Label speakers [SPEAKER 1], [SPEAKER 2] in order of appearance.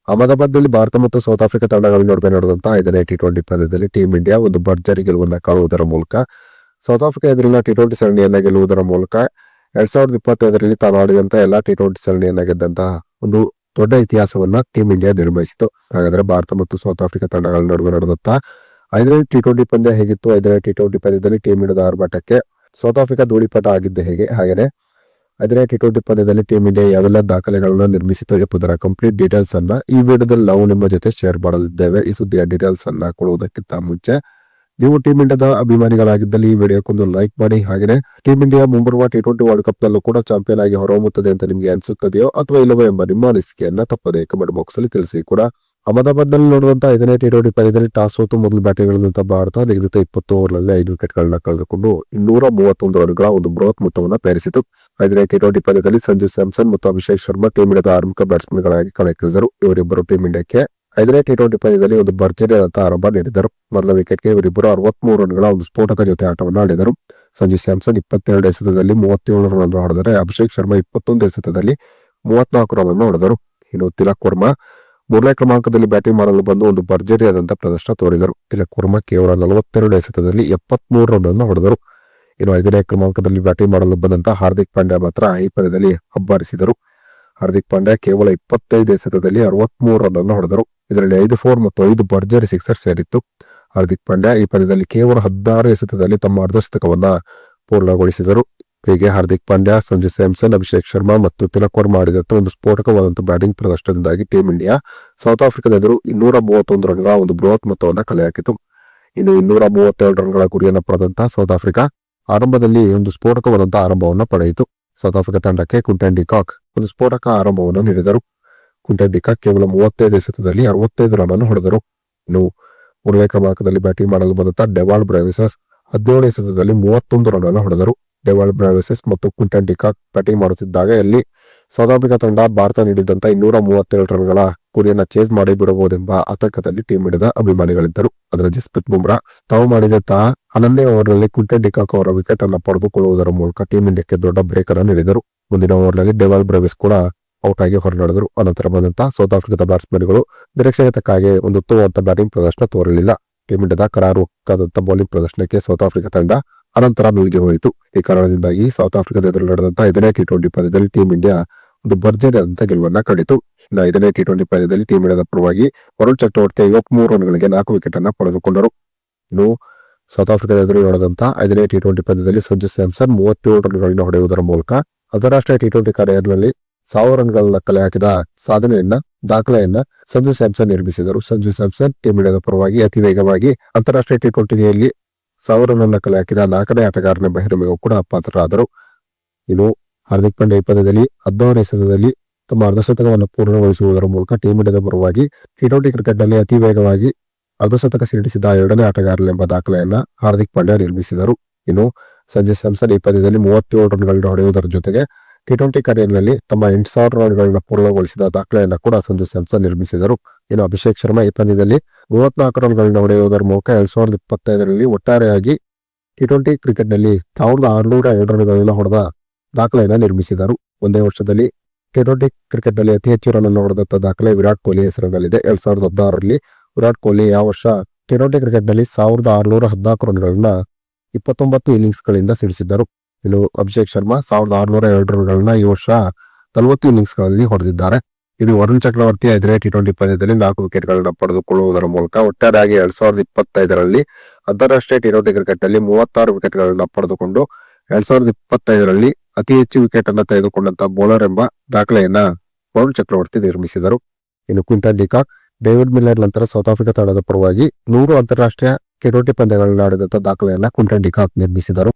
[SPEAKER 1] ಅಹಮದಾಬಾದ್ನಲ್ಲಿ ಭಾರತ ಮತ್ತು south Africa ತಂಡಗಳ ನಡುವೆ ನಡೆದಂತಹ 5ನೇ ಟಿ20 ಪಂದ್ಯದಲ್ಲಿ ಟೀಂ ಇಂಡಿಯಾ ಒಂದು ಭರ್ಜರಿ ಗೆಲುವನ್ನು ಕಾಣುವುದರ ಮೂಲಕ ಸೌತ್ ಆಫ್ರಿಕಾ ಎದುರಿನ ಟಿ20 ಸರಣಿಯನ್ನ ಗೆಲ್ಲುವುದರ ಮೂಲಕ 2025ರಲ್ಲಿ ತಾನು ಆಡಿದಂತ ಎಲ್ಲಾ ಟಿ20 ಸರಣಿಯನ್ನ ಗೆದ್ದಂತಹ ಒಂದು ದೊಡ್ಡ ಇತಿಹಾಸವನ್ನ ಟೀಂ ಇಂಡಿಯಾ ನಿರ್ಮಿಸಿತು. ಹಾಗಾದ್ರೆ ಭಾರತ ಮತ್ತು ಸೌತ್ ಆಫ್ರಿಕಾ ತಂಡಗಳ ನಡುವೆ ನಡೆದಂತಹ 5ನೇ ಟಿ20 ಪಂದ್ಯ ಹೇಗಿತ್ತು, 5ನೇ ಟಿ20 ಪಂದ್ಯದಲ್ಲಿ ಟೀಂ ಇಂಡಿಯಾದ ಆರ್ಭಟಕ್ಕೆ ಸೌತ್ ಆಫ್ರಿಕಾ ಧೂಳಿಪಟ ಆಗಿದ್ದೆ ಹೇಗೆ, ಹಾಗೆಯೇ 5ನೇ ಟಿ20 ಪಂದ್ಯದಲ್ಲಿ ಟೀಂ ಇಂಡಿಯಾ ಯಾವೆಲ್ಲ ದಾಖಲೆಗಳನ್ನ ನಿರ್ಮಿಸಿತು ಎಂಬುದರ ಕಂಪ್ಲೀಟ್ ಡೀಟೇಲ್ಸ್ ಅನ್ನ ಈ ವಿಡಿಯೋದಲ್ಲಿ ನಾವು ನಿಮ್ಮ ಜೊತೆ ಶೇರ್ ಮಾಡಲಿದ್ದೇವೆ. ಈ ಸುದ್ದಿಯ ಡೀಟೇಲ್ಸ್ ಅನ್ನ ಕೊಡುವುದಕ್ಕಿಂತ ಮುಂಚೆ ನೀವು ಟೀಂ ಇಂಡಿಯಾದ ಅಭಿಮಾನಿಗಳಾಗಿದ್ದಲ್ಲಿ ಈ ವಿಡಿಯೋಕ್ಕೊಂದು ಲೈಕ್ ಮಾಡಿ. ಹಾಗೆಯೇ ಟೀಂ ಇಂಡಿಯಾ ಮುಂಬರುವ ಟಿ20 ವರ್ಲ್ಡ್ ಕಪ್ ನಲ್ಲೂ ಕೂಡ ಚಾಂಪಿಯನ್ ಆಗಿ ಹೊರಹೊಮ್ಮುತ್ತದೆ ಅಂತ ನಿಮಗೆ ಅನಿಸುತ್ತದೆಯೋ ಅಥವಾ ಇಲ್ಲವೋ ಎಂಬ ನಿಮ್ಮ ಅನಿಸಿಕೆಯನ್ನ ತಪ್ಪದೇ ಕಮೆಂಟ್ ಬಾಕ್ಸ್ ಅಲ್ಲಿ ತಿಳಿಸಿ. ಕೂಡ ಅಹಮದಾಬಾದ್ ನಲ್ಲಿ ನೋಡುವಂತಹ 5ನೇ ಟಿ20 ಪಂದ್ಯದಲ್ಲಿ ಟಾಸ್ ಸೋತು ಮೊದಲು ಬ್ಯಾಟಿಂಗ್ ಇಳಿದಂತಹ ಭಾರತ ನಿಗದಿತ 20 ಓವರ್ನಲ್ಲಿ 5 ವಿಕೆಟ್ಗಳನ್ನ ಕಳೆದುಕೊಂಡು 231 ರನ್ಗಳ ಒಂದು ಬೃಹತ್ ಮೊತ್ತವನ್ನು ಪೇರಿಸಿತು. 5ನೇ ಟಿ20 ಪಂದ್ಯದಲ್ಲಿ ಸಂಜು ಸ್ಯಾಮ್ಸನ್ ಮತ್ತು ಅಭಿಷೇಕ್ ಶರ್ಮಾ ಟೀಂ ಇಂಡಿಯಾದ ಆರಂಭಿಕ ಬ್ಯಾಟ್ಸ್ಮನ್ ಗಳಾಗಿ ಕಣಕ್ಕಿಳಿದರು. ಇವರಿಬ್ಬರು ಟೀಂ ಇಂಡಿಯಾಕ್ಕೆ 5ನೇ ಟಿ20 ಪಂದ್ಯದಲ್ಲಿ ಒಂದು ಭರ್ಜರಿಯಾದಂತಹ ಆರಂಭ ನೀಡಿದರು. ಮೊದಲ ವಿಕೆಟ್ಗೆ ಇವರಿಬ್ಬರು 63 ರನ್ಗಳ ಒಂದು ಸ್ಫೋಟಕ ಜೊತೆ ಆಟವನ್ನು ಆಡಿದರು. ಸಂಜು ಸ್ಯಾಮ್ಸನ್ 22 ಎಸೆತದಲ್ಲಿ 37 ರನ್ ಹೊಡೆದರೆ ಅಭಿಷೇಕ್ ಶರ್ಮಾ 21 ಎಸೆತದಲ್ಲಿ 34 ರನ್ ಹೊಡೆದರು. ಇನ್ನು ತಿಲಕ್ ವರ್ಮಾ 3ನೇ ಕ್ರಮಾಂಕದಲ್ಲಿ ಬ್ಯಾಟಿಂಗ್ ಮಾಡಲು ಬಂದು ಒಂದು ಭರ್ಜರಿಯಾದಂತಹ ಪ್ರದರ್ಶನ ತೋರಿದರು. ತಿಲಕ್ ವರ್ಮಾ ಕೇವಲ 42 ಎಸೆತದಲ್ಲಿ 73 ರನ್ ಅನ್ನು ಹೊಡೆದರು. ಇನ್ನು 5ನೇ ಕ್ರಮಾಂಕದಲ್ಲಿ ಬ್ಯಾಟಿಂಗ್ ಮಾಡಲು ಬಂದಂತಹ ಹಾರ್ದಿಕ್ ಪಾಂಡ್ಯ ಮಾತ್ರ ಈ ಪಂದ್ಯದಲ್ಲಿ ಅಬ್ಬರಿಸಿದರು. ಹಾರ್ದಿಕ್ ಪಾಂಡ್ಯ ಕೇವಲ 25 ಎಸೆತದಲ್ಲಿ 63 ರನ್ ಅನ್ನು ಹೊಡೆದರು. ಇದರಲ್ಲಿ 5 4 ಮತ್ತು 5 ಭರ್ಜರಿ ಸಿಕ್ಸರ್ ಸೇರಿತ್ತು. ಹಾರ್ದಿಕ್ ಪಾಂಡ್ಯ ಈ ಪಂದ್ಯದಲ್ಲಿ ಕೇವಲ 16 ಎಸೆತದಲ್ಲಿ ತಮ್ಮ ಅರ್ಧಶತಕವನ್ನ ಪೂರ್ಣಗೊಳಿಸಿದರು. ಹೀಗೆ ಹಾರ್ದಿಕ್ ಪಾಂಡ್ಯ, ಸಂಜು ಸ್ಯಾಮ್ಸನ್, ಅಭಿಷೇಕ್ ಶರ್ಮಾ ಮತ್ತು ತಿಲಕ್ ವರ್ಮಾ ಮಾಡಿದಂತ ಒಂದು ಸ್ಫೋಟಕವಾದಂತಹ ಬ್ಯಾಟಿಂಗ್ ಪ್ರದರ್ಶನದಿಂದಾಗಿ ಟೀಂ ಇಂಡಿಯಾ ಸೌತ್ ಆಫ್ರಿಕಾದ ಎದುರು 231 ರನ್ಗಳ ಒಂದು ಬೃಹತ್ ಮೊತ್ತವನ್ನು ಕಲೆ ಹಾಕಿತು. ಇನ್ನು 232 ರನ್ಗಳ ಗುರಿಯನ್ನು ಪಡೆದಂತಹ ಸೌತ್ ಆಫ್ರಿಕಾ ಆರಂಭದಲ್ಲಿ ಒಂದು ಸ್ಫೋಟಕವಾದಂತಹ ಆರಂಭವನ್ನು ಪಡೆಯಿತು. ಸೌತ್ ಆಫ್ರಿಕಾ ತಂಡಕ್ಕೆ ಕ್ವಿಂಟನ್ ಡಿ ಕಾಕ್ ಒಂದು ಸ್ಫೋಟಕ ಆರಂಭವನ್ನು ನೀಡಿದರು. ಕ್ವಿಂಟನ್ ಡಿ ಕಾಕ್ ಕೇವಲ 35 ಎಸೆತದಲ್ಲಿ 65 ರನ್ ಅನ್ನು ಹೊಡೆದರು. ಇನ್ನು 3ನೇ ಕ್ರಮಾಂಕದಲ್ಲಿ ಬ್ಯಾಟಿಂಗ್ ಮಾಡಲು ಬಂದಂತಹ ಡೆವಾಲ್ಡ್ ಬ್ರೇವಿಸಸ್ 17 ಎಸೆತದಲ್ಲಿ 31 ರನ್ ಅನ್ನು ಹೊಡೆದರು. ಡೆವಾಲ್ಡ್ ಬ್ರೇವಿಸಸ್ ಮತ್ತು ಕ್ವಿಂಟನ್ ಡಿ ಕಾಕ್ ಬ್ಯಾಟಿಂಗ್ ಮಾಡುತ್ತಿದ್ದಾಗ ಇಲ್ಲಿ ಸೌತ್ ಆಫ್ರಿಕಾ ತಂಡ ಭಾರತ ನೀಡಿದಂತಹ 232 ರನ್ಗಳ ಗುರಿಯನ್ನ ಚೇಸ್ ಮಾಡಿ ಬಿಡಬಹುದೆಂಬ ಆತಂಕದಲ್ಲಿ ಟೀಂ ಇಂಡಿಯಾದ ಅಭಿಮಾನಿಗಳಿದ್ದರು. ಅದರ ಜಸ್ಪ್ರೀತ್ ಬುಮ್ರಾ ತಾವು ಮಾಡಿದಂತಹ 11ನೇ ಓವರ್ನಲ್ಲಿ ಕ್ವಿಂಟನ್ ಡಿ ಕಾಕ್ ಅವರ ವಿಕೆಟ್ ಅನ್ನು ಪಡೆದುಕೊಳ್ಳುವುದರ ಮೂಲಕ ಟೀಂ ಇಂಡಿಯಾಕ್ಕೆ ದೊಡ್ಡ ಬ್ರೇಕ್ ಅನ್ನು ನೀಡಿದರು. ಮುಂದಿನ ಓವರ್ನಲ್ಲಿ ಡೆವಾಲ್ಡ್ ಬ್ರೇವಿಸ್ ಕೂಡ ಔಟ್ ಆಗಿ ಹೊರನಡೆದರು. ಅನಂತರ ಬಂದಂತಹ ಸೌತ್ ಆಫ್ರಿಕಾದ ಬ್ಯಾಟ್ಸ್ಮನ್ಗಳು ನಿರೀಕ್ಷೆಗೆ ತಕ್ಕ ಹಾಗೆ ಒಂದು ಉತ್ತಮವಾದ ಬ್ಯಾಟಿಂಗ್ ಪ್ರದರ್ಶನ ತೋರಲಿಲ್ಲ. ಟೀಂ ಇಂಡಿಯಾದ ಕರಾರುವಾದಂತಹ ಬೌಲಿಂಗ್ ಪ್ರದರ್ಶನಕ್ಕೆ ಸೌತ್ ಆಫ್ರಿಕಾ ತಂಡ ಅನಂತರ ನುಗ್ಗಿ ಹೋಯಿತು. ಈ ಕಾರಣದಿಂದಾಗಿ ಸೌತ್ ಆಫ್ರಿಕಾದ ಎದುರು ನಡೆದಂತಹ 5ನೇ ಟಿ20 ಪಂದ್ಯದಲ್ಲಿ ಟೀಂ ಇಂಡಿಯಾ ಒಂದು ಭರ್ಜರಿಯಾದಂತಹ ಗೆಲುವನ್ನ ಕಂಡಿತು. ಇನ್ನು 5ನೇ ಟಿ20 ಪಂದ್ಯದಲ್ಲಿ ಟೀಂ ಇಂಡಿಯಾದ ಪರವಾಗಿ ವರುಣ್ ಚಕ್ರವರ್ತಿ 53 ರನ್ಗಳಿಗೆ 4 ವಿಕೆಟ್ ಅನ್ನ ಪಡೆದುಕೊಂಡರು. ಇನ್ನು ಸೌತ್ ಆಫ್ರಿಕಾದ ಎದುರು ನಡೆದಂತಹ 5ನೇ ಟಿ20 ಪಂದ್ಯದಲ್ಲಿ ಸಂಜು ಸ್ಯಾಮ್ಸನ್ 37 ರನ್ಗಳನ್ನ ಹೊಡೆಯುವುದರ ಮೂಲಕ ಅಂತಾರಾಷ್ಟ್ರೀಯ ಟಿ20 ಕ್ಯಾರಿಯರ್ನಲ್ಲಿ 1000 ರನ್ಗಳನ್ನ ಕಲೆ ಹಾಕಿದ ದಾಖಲೆಯನ್ನ ಸಂಜು ಸ್ಯಾಮ್ಸನ್ ನಿರ್ಮಿಸಿದರು. ಸಂಜು ಸ್ಯಾಮ್ಸನ್ ಟೀಂ ಇಂಡಿಯಾದ ಪರವಾಗಿ ಅತಿ ವೇಗವಾಗಿ ಅಂತಾರಾಷ್ಟ್ರೀಯ ಟಿ20ಯಲ್ಲಿ 1000 ರನ್ ಕಲೆ ಹಾಕಿದ 4ನೇ ಆಟಗಾರನ ಬೆಹರಮಿಗೂ ಕೂಡ ಪಾತ್ರರಾದರು. ಇನ್ನು ಹಾರ್ದಿಕ್ ಪಾಂಡ್ಯ ಈ ಪಂದ್ಯದಲ್ಲಿ 16 ಎಸೆತದಲ್ಲಿ ತಮ್ಮ ಅರ್ಧಶತಕವನ್ನು ಪೂರ್ಣಗೊಳಿಸುವುದರ ಮೂಲಕ ಟೀಂ ಇಂಡಿಯಾದ ಪರವಾಗಿ ಟಿ20 ಕ್ರಿಕೆಟ್ ನಲ್ಲಿ ಅತಿ ವೇಗವಾಗಿ ಅರ್ಧಶತಕ ಸಿಡಿಸಿದ 2ನೇ ಆಟಗಾರನೆಂಬ ದಾಖಲೆಯನ್ನ ಹಾರ್ದಿಕ್ ಪಾಂಡ್ಯ ನಿರ್ಮಿಸಿದರು. ಇನ್ನು ಸಂಜು ಸ್ಯಾಮ್ಸನ್ ಈ ಪಂದ್ಯದಲ್ಲಿ 37 ರನ್ಗಳನ್ನ ಹೊಡೆಯುವುದರ ಜೊತೆಗೆ ಟಿ20 ಕ್ಯಾರಿಯರ್ನಲ್ಲಿ ತಮ್ಮ 8000 ರನ್ಗಳನ್ನ ಪೂರ್ಣಗೊಳಿಸಿದ ದಾಖಲೆಯನ್ನ ಕೂಡ ಸಂಜು ಸ್ಯಾಮ್ಸನ್ ನಿರ್ಮಿಸಿದರು. ಇನ್ನು ಅಭಿಷೇಕ್ ಶರ್ಮಾ ಈ ಪಂದ್ಯದಲ್ಲಿ 34 ರನ್ಗಳನ್ನ ಹೊಡೆಯುವುದರ ಮೂಲಕ 2025ರಲ್ಲಿ ಒಟ್ಟಾರೆಯಾಗಿ ಟಿ20 ಕ್ರಿಕೆಟ್ ನಲ್ಲಿ 1602 ರನ್ಗಳನ್ನ ಹೊಡೆದ ದಾಖಲೆಯನ್ನ ನಿರ್ಮಿಸಿದರು. ಒಂದೇ ವರ್ಷದಲ್ಲಿ ಟಿ20 ಕ್ರಿಕೆಟ್ ನಲ್ಲಿ ಅತಿ ಹೆಚ್ಚು ರನ್ ಅನ್ನು ಹೊಡೆದಂತ ದಾಖಲೆ ವಿರಾಟ್ ಕೊಹ್ಲಿ ಹೆಸರಿನಲ್ಲಿದೆ. 2016ರಲ್ಲಿ ವಿರಾಟ್ ಕೊಹ್ಲಿ ಯಾವ ವರ್ಷ ಟಿ20 ಕ್ರಿಕೆಟ್ ನಲ್ಲಿ 1614 ರನ್ಗಳನ್ನ 29 ಇನ್ನಿಂಗ್ಸ್ ಗಳಿಂದ ಸಿಡಿಸಿದ್ದರು. ಇನ್ನು ಅಭಿಷೇಕ್ ಶರ್ಮಾ 1602 ರನ್ಗಳನ್ನ ಈ ವರ್ಷ 40 ಇನ್ನಿಂಗ್ಸ್ ಗಳಲ್ಲಿ ಹೊಡೆದಿದ್ದಾರೆ. ಇನ್ನು ವರುಣ್ ಚಕ್ರವರ್ತಿ 5ನೇ ಟಿ20 ಪಂದ್ಯದಲ್ಲಿ 4 ವಿಕೆಟ್ ಗಳನ್ನ ಪಡೆದುಕೊಳ್ಳುವುದರ ಮೂಲಕ ಒಟ್ಟಾರೆಯಾಗಿ 2025ರಲ್ಲಿ ಅಂತಾರಾಷ್ಟ್ರೀಯ ಟಿ20 ಕ್ರಿಕೆಟ್ ನಲ್ಲಿ 36 ವಿಕೆಟ್ ಗಳನ್ನ ಪಡೆದುಕೊಂಡು 2025ರಲ್ಲಿ ಅತಿ ಹೆಚ್ಚು ವಿಕೆಟ್ ಅನ್ನ ತೆಗೆದುಕೊಂಡಂತಹ ಬೌಲರ್ ಎಂಬ ದಾಖಲೆಯನ್ನ ವರುಣ್ ಚಕ್ರವರ್ತಿ ನಿರ್ಮಿಸಿದರು. ಇನ್ನು Quinton D cock, David Miller ನಂತರ ಸೌತ್ ಆಫ್ರಿಕಾ ತಂಡದ ಪರವಾಗಿ 100 ಅಂತಾರಾಷ್ಟ್ರೀಯ ಟಿ20 ಪಂದ್ಯಗಳನ್ನ ಆಡಿದಂತಹ ದಾಖಲೆಯನ್ನ ಕ್ವಿಂಟನ್ ಡಿ ಕಾಕ್ ನಿರ್ಮಿಸಿದರು.